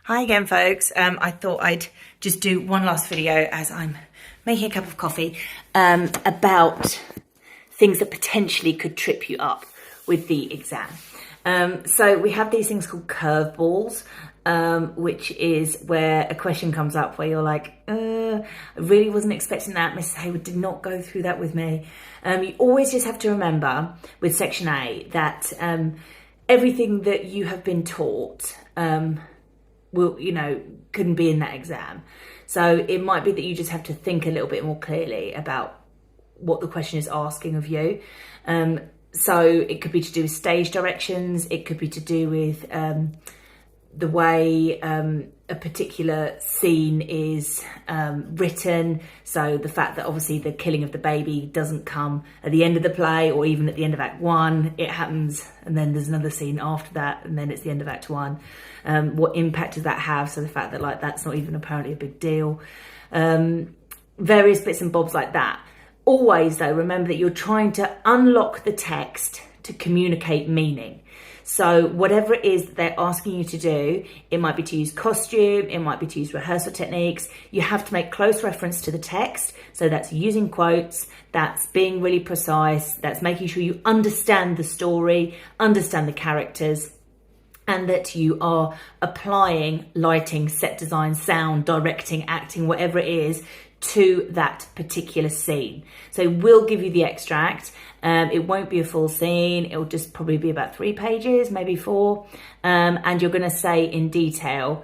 Hi again, folks. I thought I'd just do one last video as I'm making a cup of coffee about things that potentially could trip you up with the exam. So we have these things called curveballs, which is where a question comes up where you're like, I really wasn't expecting that. Mrs. Hayward did not go through that with me. You always just have to remember with Section A that everything that you have been taught couldn't be in that exam. So it might be that you just have to think a little bit more clearly about what the question is asking of you. So it could be to do with stage directions. It could be to do with the way a particular scene is written. So the fact that obviously the killing of the baby doesn't come at the end of the play or even at the end of Act 1. It happens and then there's another scene after that and then it's the end of Act 1. What impact does that have? So the fact that that's not even apparently a big deal. Various bits and bobs like that. Always though, remember that you're trying to unlock the text to communicate meaning. So whatever it is that they're asking you to do, it might be to use costume, it might be to use rehearsal techniques. You have to make close reference to the text. So that's using quotes, that's being really precise, that's making sure you understand the story, understand the characters, and that you are applying lighting, set design, sound, directing, acting, whatever it is, to that particular scene. So we'll give you the extract. It won't be a full scene. It'll just probably be about 3 pages, maybe 4. And you're going to say in detail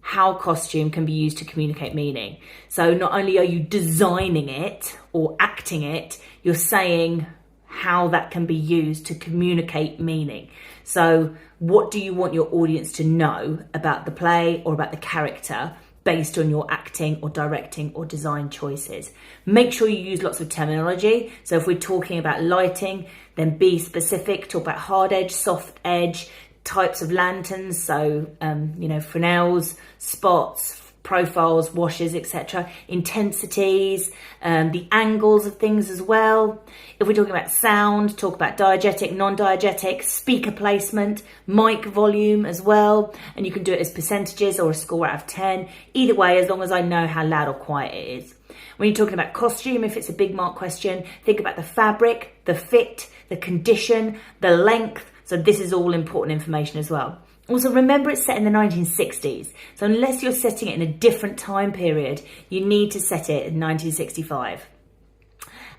how costume can be used to communicate meaning. So not only are you designing it or acting it, you're saying how that can be used to communicate meaning. So what do you want your audience to know about the play or about the character based on your acting or directing or design choices? Make sure you use lots of terminology. So if we're talking about lighting, then be specific. Talk about hard edge, soft edge, types of lanterns. So, Fresnels, spots, profiles, washes, etc. Intensities, the angles of things as well. If we're talking about sound, talk about diegetic, non-diegetic, speaker placement, mic volume as well. And you can do it as percentages or a score out of 10. Either way, as long as I know how loud or quiet it is. When you're talking about costume, if it's a big mark question, think about the fabric, the fit, the condition, the length. So this is all important information as well. Also, remember it's set in the 1960s. So unless you're setting it in a different time period, you need to set it in 1965.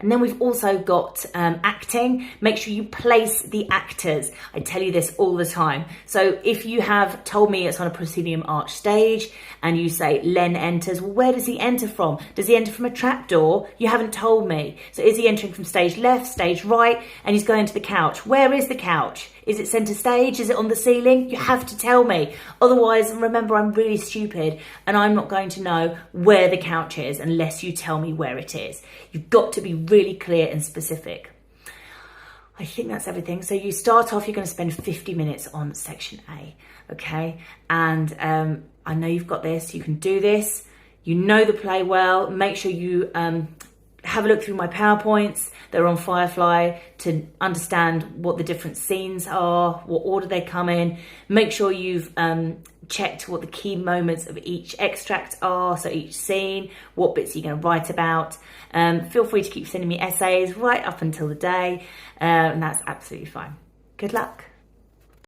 And then we've also got acting. Make sure you place the actors. I tell you this all the time. So if you have told me it's on a proscenium arch stage and you say Len enters, well, where does he enter from? Does he enter from a trapdoor? You haven't told me. So is he entering from stage left, stage right, and he's going to the couch? Where is the couch? Is it centre stage? Is it on the ceiling? You have to tell me. Otherwise, remember, I'm really stupid and I'm not going to know where the couch is unless you tell me where it is. You've got to be really clear and specific. I think that's everything. So you start off, you're going to spend 50 minutes on Section A, okay? And I know you've got this. You can do this. You know the play well. Make sure you have a look through my PowerPoints. They're on Firefly to understand what the different scenes are, what order they come in. Make sure you've checked what the key moments of each extract are, so each scene, what bits you're going to write about. Feel free to keep sending me essays right up until the day, and that's absolutely fine. Good luck.